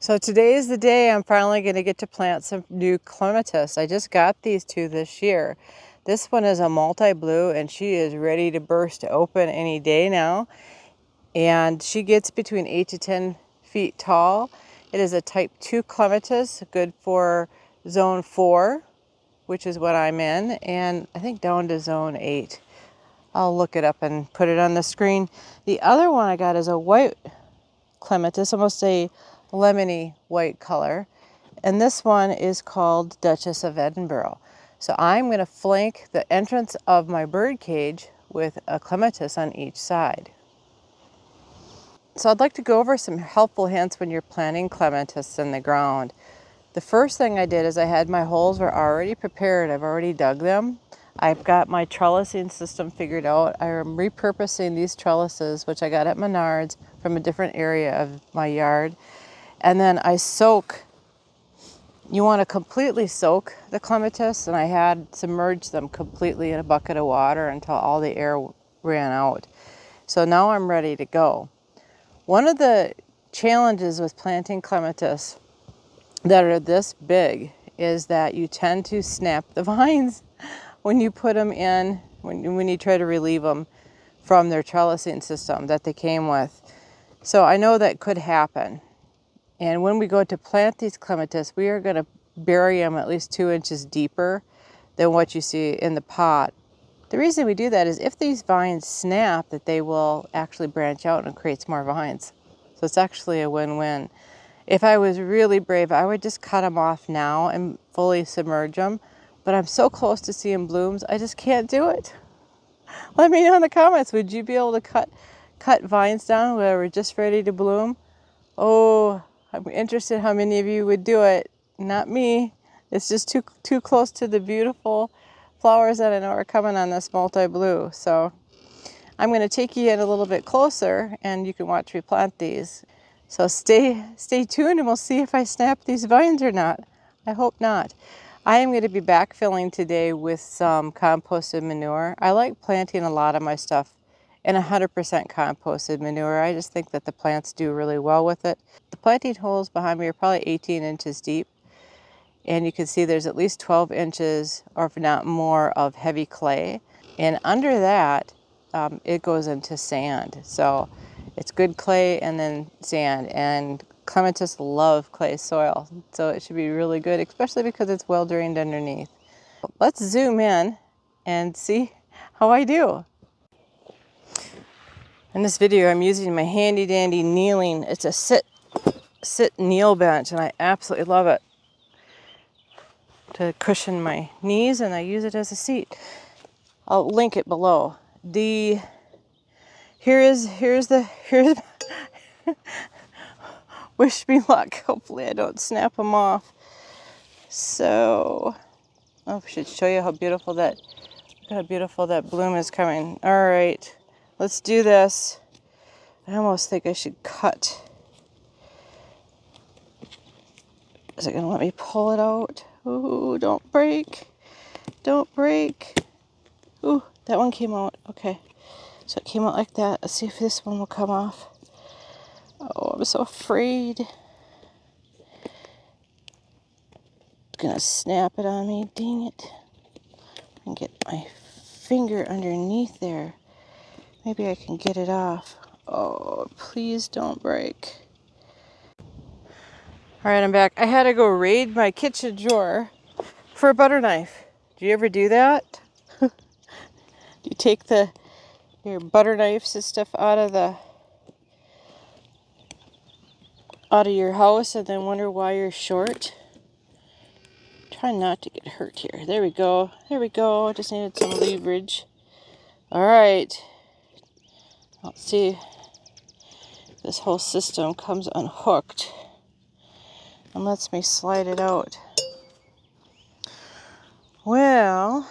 So today is the day I'm finally going to get to plant some new clematis. I just got these two this year. This one is a multi-blue and she is ready to burst open any day now. And she gets between 8 to 10 feet tall. It is a type 2 clematis, good for zone 4, which is what I'm in, and I think down to zone 8. I'll look it up and put it on the screen. The other one I got is a white clematis, almost a lemony white color. And this one is called Duchess of Edinburgh. So I'm going to flank the entrance of my bird cage with a clematis on each side. So I'd like to go over some helpful hints when you're planting clematis in the ground. The first thing I did is I had my holes were already prepared. I've already dug them. I've got my trellising system figured out. I am repurposing these trellises, which I got at Menards, from a different area of my yard. And then I soak. You want to completely soak the clematis, and I had submerged them completely in a bucket of water until all the air ran out. So now I'm ready to go. One of the challenges with planting clematis that are this big is that you tend to snap the vines when you put them in, when you try to relieve them from their trellising system that they came with. So I know that could happen. And when we go to plant these clematis, we are going to bury them at least 2 inches deeper than what you see in the pot. The reason we do that is if these vines snap, that they will actually branch out and create more vines. So it's actually a win-win. If I was really brave, I would just cut them off now and fully submerge them. But I'm so close to seeing blooms, I just can't do it. Let me know in the comments, would you be able to cut vines down when we're just ready to bloom? Oh, I'm interested how many of you would do it. Not me. It's just too close to the beautiful flowers that I know are coming on this multi-blue. So I'm going to take you in a little bit closer and you can watch me plant these. So stay tuned and we'll see if I snap these vines or not. I hope not. I am going to be backfilling today with some composted manure. I like planting a lot of my stuff in 100% composted manure. I just think that the plants do really well with it. The planting holes behind me are probably 18 inches deep. And you can see there's at least 12 inches, or if not more, of heavy clay. And under that, it goes into sand. So it's good clay and then sand. And clematis love clay soil. So it should be really good, especially because it's well drained underneath. Let's zoom in and see how I do. In this video, I'm using my handy dandy kneeling. It's a sit kneel bench, and I absolutely love it to cushion my knees, and I use it as a seat. I'll link it below. Here's wish me luck. Hopefully I don't snap them off. So I should show you how beautiful that bloom is coming. All right, let's do this. I almost think I should cut. Is it gonna let me pull it out? Ooh, don't break. Don't break. Ooh, that one came out. Okay. So it came out like that. Let's see if this one will come off. Oh, I'm so afraid. It's gonna snap it on me. Dang it. I can get my finger underneath there. Maybe I can get it off. Oh, please don't break. All right, I'm back. I had to go raid my kitchen drawer for a butter knife. Do you ever do that? You take your butter knives and stuff out of your house and then wonder why you're short? Try not to get hurt here. There we go. There we go. I just needed some leverage. All right. Let's see if this whole system comes unhooked and lets me slide it out. Well,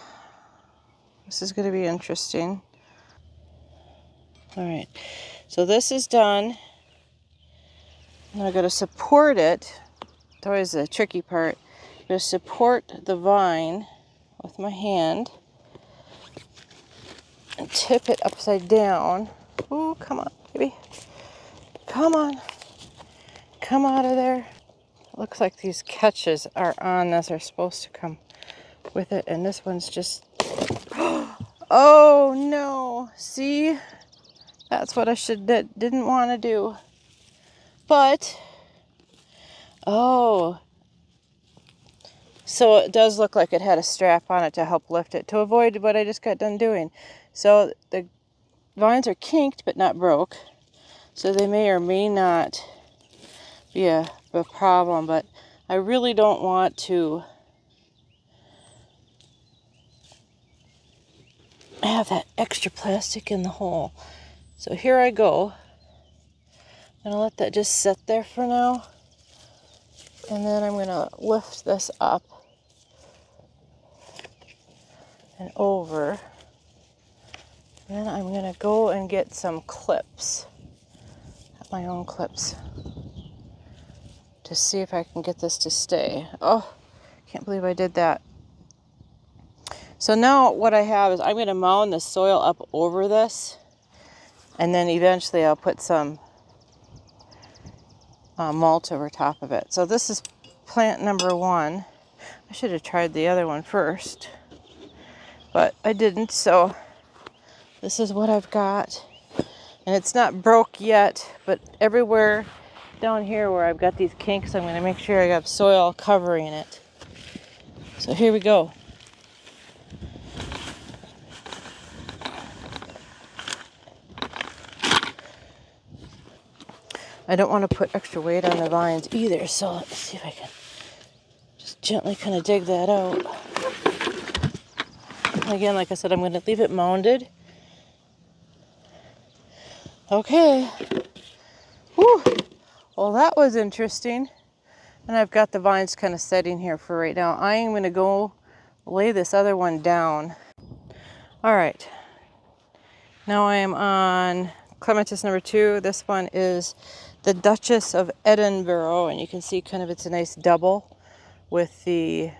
this is going to be interesting. All right, so this is done. And I'm going to support it. It's always the tricky part. I'm going to support the vine with my hand and tip it upside down. Ooh, come on, baby. Come on. Come out of there. looks like these catches are on this, are supposed to come with it, and this one's just, oh no, see, that's what I didn't want to do. But oh, so it does look like it had a strap on it to help lift it, to avoid what I just got done doing. So the vines are kinked but not broke, so they may or may not be a problem, but I really don't want to have that extra plastic in the hole. So here I go. I'm gonna let that just sit there for now, and then I'm gonna lift this up and over. Then I'm gonna go and get some clips, my own clips, to see if I can get this to stay. Oh, can't believe I did that. So now what I have is I'm gonna mound the soil up over this, and then eventually I'll put some mulch over top of it. So this is plant number 1. I should have tried the other one first, but I didn't, so this is what I've got. And it's not broke yet, but everywhere down here where I've got these kinks, I'm going to make sure I have soil covering it. So here we go. I don't want to put extra weight on the vines either, so let's see if I can just gently kind of dig that out. Again, like I said, I'm going to leave it mounded. Okay. Whew. Well, that was interesting. And I've got the vines kind of setting here for right now. I am going to go lay this other one down. All right. Now I am on Clematis number 2. This one is the Duchess of Edinburgh, and you can see kind of it's a nice double with a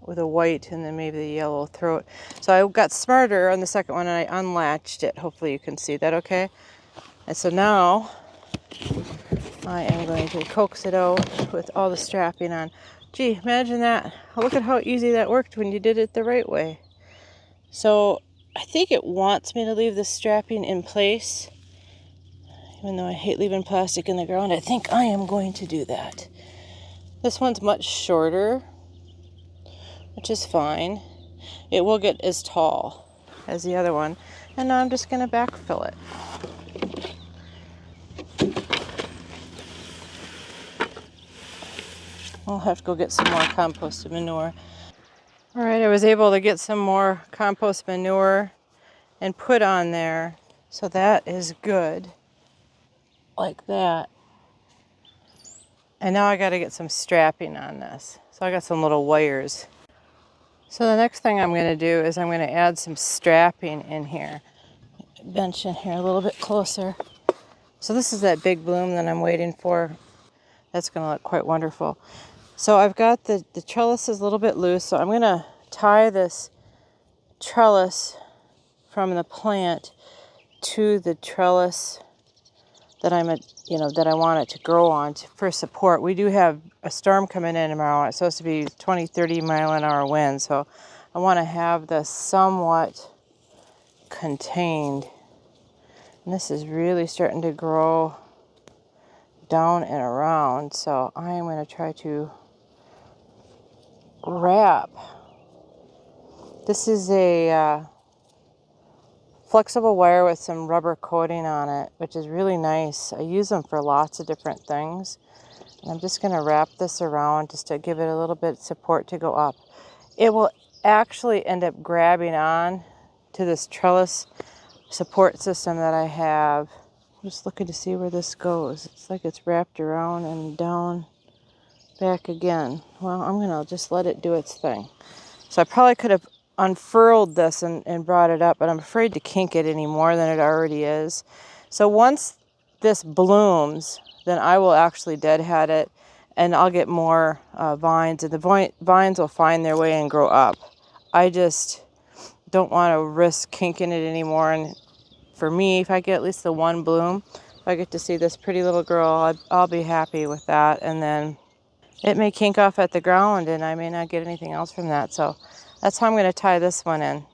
white and then maybe the yellow throat. So I got smarter on the second one and I unlatched it. Hopefully you can see that okay. And so now I am going to coax it out with all the strapping on. Gee, imagine that. Look at how easy that worked when you did it the right way. So I think it wants me to leave the strapping in place. Even though I hate leaving plastic in the ground, I think I am going to do that. This one's much shorter, which is fine. It will get as tall as the other one. And now I'm just going to backfill it. I'll have to go get some more composted manure. All right, I was able to get some more compost manure and put on there. So that is good. Like that. And now I got to get some strapping on this. So I got some little wires. So the next thing I'm going to do is I'm going to add some strapping in here. Bench in here a little bit closer. So this is that big bloom that I'm waiting for. That's going to look quite wonderful. So I've got the trellis is a little bit loose, so I'm going to tie this trellis from the plant to the trellis that that I want it to grow on for support. We do have a storm coming in tomorrow. It's supposed to be 20, 30 mile an hour wind, so I want to have this somewhat contained. And this is really starting to grow down and around, so I am going to try to wrap. This is a flexible wire with some rubber coating on it, which is really nice. I use them for lots of different things. And I'm just going to wrap this around just to give it a little bit of support to go up. It will actually end up grabbing on to this trellis support system that I have. I'm just looking to see where this goes. It's like it's wrapped around and down, back again. Well, I'm going to just let it do its thing. So I probably could have unfurled this and brought it up, but I'm afraid to kink it any more than it already is. So once this blooms, then I will actually deadhead it, and I'll get more vines, and the vines will find their way and grow up. I just don't want to risk kinking it anymore, and for me, if I get at least the one bloom, if I get to see this pretty little girl, I'll be happy with that. And then it may kink off at the ground and I may not get anything else from that. So that's how I'm going to tie this one in.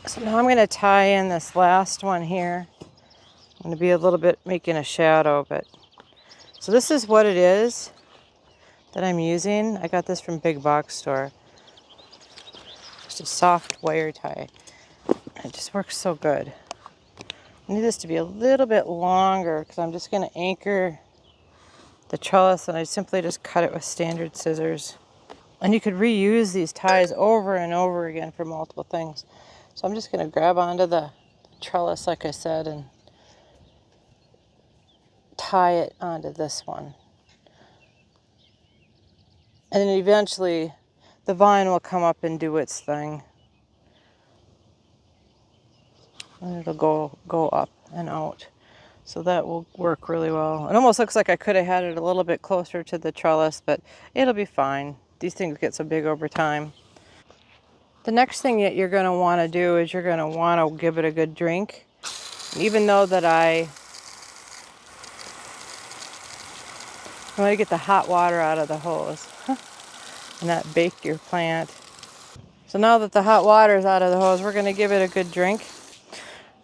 So now I'm going to tie in this last one here. I'm going to be a little bit making a shadow, but so this is what it is that I'm using. I got this from Big Box Store. Just a soft wire tie. It just works so good. I need this to be a little bit longer because I'm just going to anchor the trellis, and I simply just cut it with standard scissors. And you could reuse these ties over and over again for multiple things. So I'm just going to grab onto the trellis, like I said, and tie it onto this one. And then eventually the vine will come up and do its thing. And it'll go up and out. So that will work really well. It almost looks like I could have had it a little bit closer to the trellis, but it'll be fine. These things get so big over time. The next thing that you're going to want to do is you're going to want to give it a good drink. Even though that I want to get the hot water out of the hose and not bake your plant. So now that the hot water is out of the hose, we're going to give it a good drink.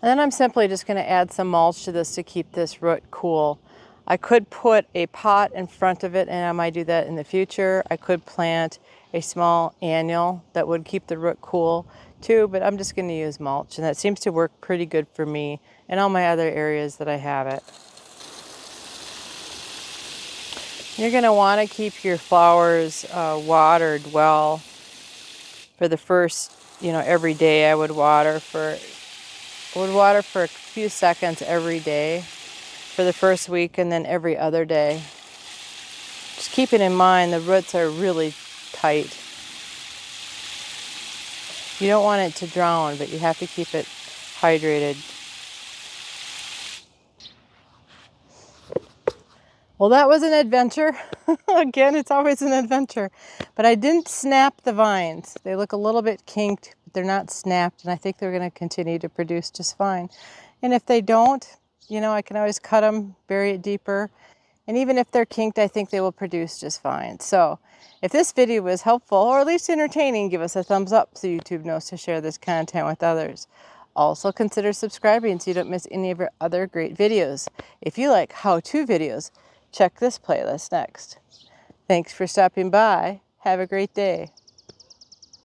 And then I'm simply just going to add some mulch to this to keep this root cool. I could put a pot in front of it, and I might do that in the future. I could plant a small annual that would keep the root cool too, but I'm just going to use mulch, and that seems to work pretty good for me and all my other areas that I have it. You're going to want to keep your flowers watered well for the first, every day. I would water for a few seconds every day for the first week, and then every other day. Just keeping in mind the roots are really tight. You don't want it to drown, but you have to keep it hydrated. Well, that was an adventure. Again, it's always an adventure. But I didn't snap the vines. They look a little bit kinked, but they're not snapped, and I think they're going to continue to produce just fine. And if they don't, I can always cut them, bury it deeper. And even if they're kinked, I think they will produce just fine. So if this video was helpful, or at least entertaining, give us a thumbs up so YouTube knows to share this content with others. Also consider subscribing so you don't miss any of our other great videos. If you like how-to videos, check this playlist next. Thanks for stopping by. Have a great day.